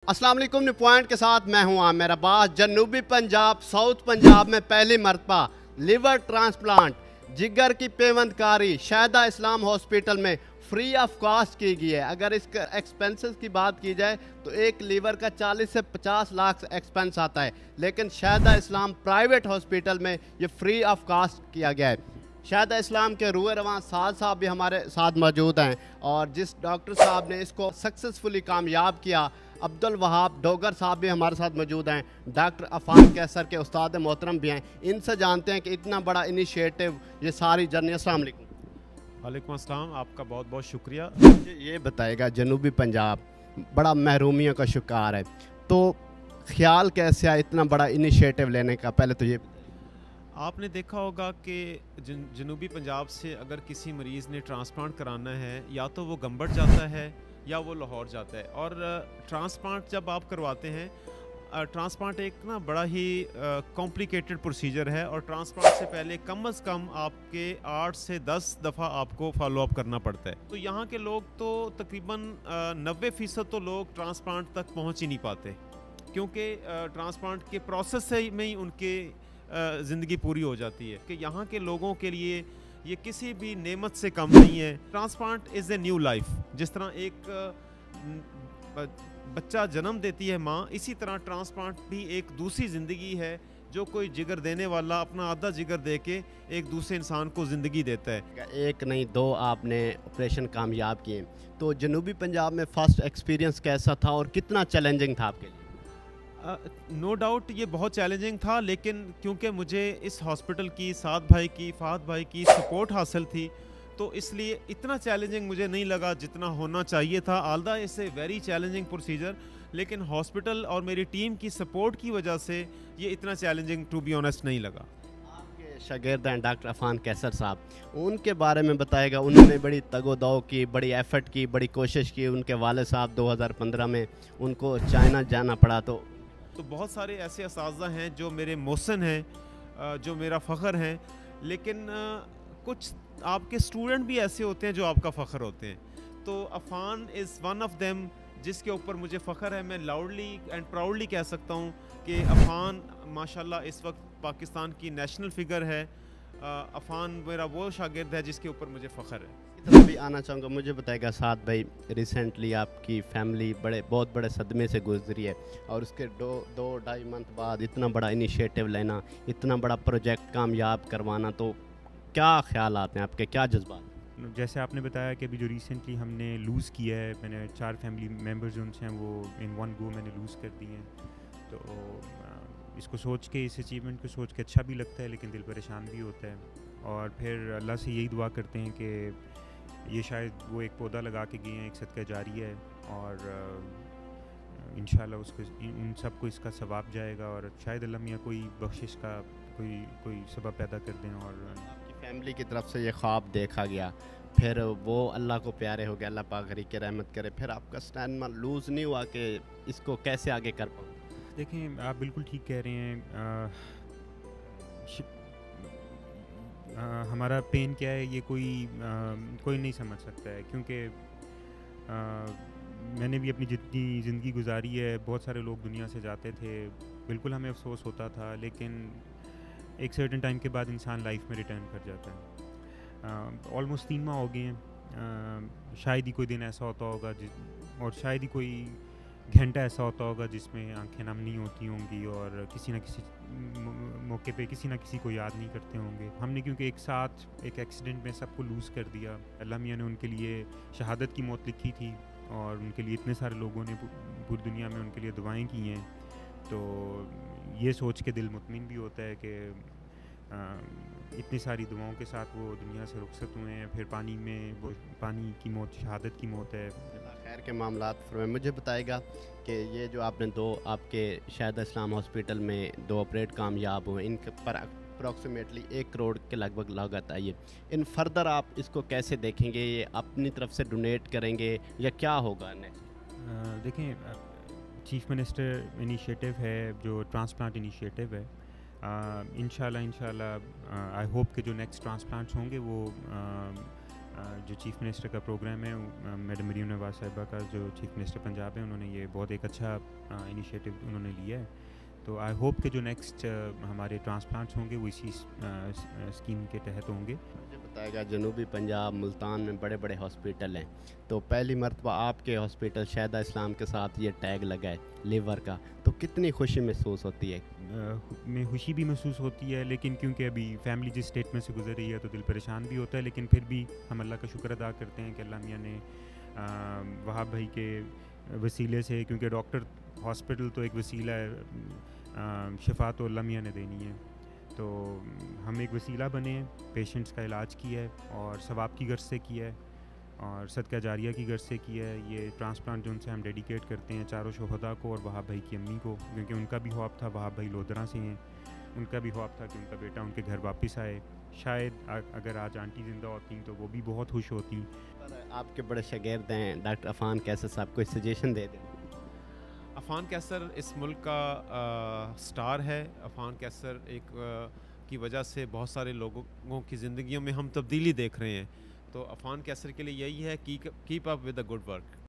अस्सलाम वालेकुम। New point के साथ मैं हूं आमिर अब्बास। जनूबी पंजाब साउथ पंजाब में पहली मरतबा लिवर ट्रांसप्लांट जिगर की पेवंदकारी शाहिदा इस्लाम हॉस्पिटल में फ्री ऑफ कॉस्ट की गई है। अगर इसका एक्सपेंसेस की बात की जाए तो एक लीवर का 40 से 50 लाख एक्सपेंस आता है, लेकिन शाहिदा इस्लाम प्राइवेट हॉस्पिटल में ये फ्री ऑफ कॉस्ट किया गया है। शाहिदा इस्लाम के रूए रवां साद साहब भी हमारे साथ मौजूद हैं और जिस डॉक्टर साहब ने इसको सक्सेसफुली कामयाब किया, अब्दुल वहाब डोगर साहब भी हमारे साथ मौजूद हैं। डॉक्टर अफान कैसर के उस्ताद मोहतरम भी हैं। इनसे जानते हैं कि इतना बड़ा इनिशिएटिव ये सारी जर्नी। अस्सलाम वालेकुम। वालेकुम अस्सलाम, आपका बहुत बहुत शुक्रिया। ये बताएगा, जनूबी पंजाब बड़ा महरूमियों का शिकार है, तो ख्याल कैसे आया इतना बड़ा इनिशिएटिव लेने का? पहले तो ये आपने देखा होगा कि जनूबी पंजाब से अगर किसी मरीज़ ने ट्रांसप्लांट कराना है, या तो वो गंबट जाता है या वो लाहौर जाता है। और ट्रांसप्लांट जब आप करवाते हैं, ट्रांसप्लांट एक ना बड़ा ही कॉम्प्लिकेटेड प्रोसीजर है, और ट्रांसप्लांट से पहले कम से कम आपके 8 से 10 दफ़ा आपको फॉलो अप करना पड़ता है। तो यहाँ के लोग तो तकरीबन 90% तो लोग ट्रांसप्लांट तक पहुँच ही नहीं पाते, क्योंकि ट्रांसप्लांट के प्रोसेस से में ही उनके ज़िंदगी पूरी हो जाती है। कि यहाँ के लोगों के लिए ये किसी भी नेमत से कम नहीं है। Transplant is a new life. जिस तरह एक बच्चा जन्म देती है माँ, इसी तरह ट्रांसप्लांट भी एक दूसरी ज़िंदगी है, जो कोई जिगर देने वाला अपना आधा जिगर दे के एक दूसरे इंसान को ज़िंदगी देता है। एक नहीं दो आपने ऑपरेशन कामयाब किए, तो जनूबी पंजाब में फ़र्स्ट एक्सपीरियंस कैसा था और कितना चैलेंजिंग था आपके लिए? नो डाउट ये बहुत चैलेंजिंग था, लेकिन क्योंकि मुझे इस हॉस्पिटल की, साद भाई की, फहद भाई की सपोर्ट हासिल थी, तो इसलिए इतना चैलेंजिंग मुझे नहीं लगा जितना होना चाहिए था। Although it's a very challenging procedure, लेकिन हॉस्पिटल और मेरी टीम की सपोर्ट की वजह से ये इतना चैलेंजिंग टू बी ऑनेस्ट नहीं लगा। आपके शागिर्द हैं डॉक्टर अफान कैसर साहब, उनके बारे में बताएगा। उन्होंने बड़ी तगोदौ की, बड़ी एफर्ट की, बड़ी कोशिश की। उनके वाले साहब 2015 में उनको चाइना जाना पड़ा। तो बहुत सारे ऐसे असातिज़ा हैं जो मेरे मोहसिन हैं, जो मेरा फ़ख्र हैं, लेकिन कुछ आपके स्टूडेंट भी ऐसे होते हैं जो आपका फ़ख्र होते हैं। तो Affan is one of them, जिसके ऊपर मुझे फ़ख्र है। मैं लाउडली एंड प्राउडली कह सकता हूँ कि अफान माशाल्लाह इस वक्त पाकिस्तान की नेशनल फ़िगर है। अफान मेरा वो शागिर्द है जिसके ऊपर मुझे फ़ख्र है। इधर भी आना चाहूँगा, मुझे बताएगा साद भाई, रिसेंटली आपकी फैमिली बहुत बड़े सदमे से गुजरी है, और उसके दो ढाई मंथ बाद इतना बड़ा इनिशिएटिव लेना, इतना बड़ा प्रोजेक्ट कामयाब करवाना, तो क्या ख्याल आते हैं आपके, क्या जज्बात? जैसे आपने बताया कि अभी जो रिसेंटली हमने लूज़ किया है, मैंने 4 फैमिली मेम्बर्स जो उनसे हैं वो इन वन गो मैंने लूज़ कर दिए हैं। तो इसको सोच के, इस अचीवमेंट को सोच के अच्छा भी लगता है, लेकिन दिल परेशान भी होता है। और फिर अल्लाह से यही दुआ करते हैं कि ये शायद वो एक पौधा लगा के गए हैं, एक सदका जारी है, और इंशाल्लाह उसको उन सबको इसका सवाब जाएगा, और शायद अल्लाह मियाँ कोई बख्शिश का कोई सबब पैदा कर दें। और आपकी फैमिली की तरफ से ये ख्वाब देखा गया, फिर वो अल्लाह को प्यारे हो गया, अल्लाह पाक गरीब के रहमत करे, फिर आपका स्टैंड लूज़ नहीं हुआ कि इसको कैसे आगे कर पाऊँ? देखें, आप बिल्कुल ठीक कह रहे हैं। हमारा पेन क्या है ये कोई नहीं समझ सकता है, क्योंकि मैंने भी अपनी जितनी ज़िंदगी गुजारी है, बहुत सारे लोग दुनिया से जाते थे, बिल्कुल हमें अफसोस होता था, लेकिन एक सर्टेन टाइम के बाद इंसान लाइफ में रिटर्न कर जाता है। ऑलमोस्ट 3 माह हो गए हैं। शायद ही कोई दिन ऐसा होता होगा और शायद ही कोई घंटा ऐसा होता होगा जिसमें आंखें नम नहीं होती होंगी, और किसी न किसी मौके पे किसी न किसी को याद नहीं करते होंगे। हमने क्योंकि एक साथ एक एक्सीडेंट में सबको लूज़ कर दिया। अल्लाह मियाँ ने उनके लिए शहादत की मौत लिखी थी, और उनके लिए इतने सारे लोगों ने पूरी दुनिया में उनके लिए दुआएं की हैं। तो ये सोच के दिल मुतमिन भी होता है कि इतनी सारी दुआओं के साथ वो दुनिया से रुखसत हुए हैं। फिर पानी की मौत, शहादत की मौत है। खैर के मामलात फरमाएं। मुझे बताएगा कि ये जो आपने आपके शाहिदा इस्लाम हॉस्पिटल में 2 ऑपरेट कामयाब हुए, इनके पर अप्रॉक्सीमेटली 1 करोड़ के लगभग लागत आई है। इन फर्दर आप इसको कैसे देखेंगे? ये अपनी तरफ से डोनेट करेंगे या क्या होगा नेक्स्ट? देखें, चीफ मिनिस्टर इनिशिएटिव है जो ट्रांसप्लांट इनिशिएटिव है। इंशाल्लाह आई होप कि जो नेक्स्ट ट्रांसप्लांट्स होंगे वो جو چیف منسٹر کا پروگرام ہے میڈم مریم نواز صاحبہ کا جو چیف منسٹر پنجاب ہے، انہوں نے یہ بہت ایک اچھا انیشیٹو انہوں نے لیا ہے. تو آئی ہوپ کہ جو نیکسٹ ہمارے ٹرانسپلانٹس ہوں گے وہ اسی اسکیم کے تحت ہوں گے. مجھے بتائے گا جنوبی پنجاب ملتان میں بڑے بڑے ہاسپیٹل ہیں، تو پہلی مرتبہ آپ کے ہاسپیٹل شہدہ اسلام کے ساتھ یہ ٹیگ لگا ہے لیور کا، تو کتنی خوشی محسوس ہوتی ہے؟ میں خوشی بھی محسوس ہوتی ہے، لیکن کیونکہ ابھی فیملی جس اسٹیٹ میں سے گزر رہی ہے تو دل پریشان بھی ہوتا ہے، لیکن پھر بھی ہم اللہ کا شکر ادا کرتے ہیں کہ اللہ میاں نے وہاب بھائی کے وسیلے سے، کیونکہ ڈاکٹر ہاسپٹل تو ایک وسیلہ ہے، شفا تو اللہ میاں نے دینی ہے، تو ہم ایک وسیلہ بنے ہیں، پیشنٹس کا علاج کیا ہے اور ثواب کی غرض سے کیا ہے اور صدقہ جاریہ کی غرض سے کیا ہے. یہ ٹرانسپلانٹ جو ان سے ہم ڈیڈیکیٹ کرتے ہیں چاروں شہداء کو اور وہاب بھائی کی امی کو، کیونکہ ان کا بھی خواب تھا، وہاب بھائی لودھرا سے ہیں، ان کا بھی خواب تھا کہ ان کا بیٹا ان کے گھر واپس آئے. شاید اگر آج آنٹی زندہ ہوتی تو وہ بھی بہت خوش ہوتی. آپ کے بڑے شاگرد ہیں ڈاکٹر عفان کیسر صاحب، کوئی سجیشن دے دیں. عفان کیسر اس ملک کا سٹار ہے. عفان کیسر ایک کی وجہ سے بہت سارے لوگوں کی زندگیوں میں ہم تبدیلی دیکھ رہے ہیں. تو عفان کیسر کے لیے یہی ہے، keep up with a good work.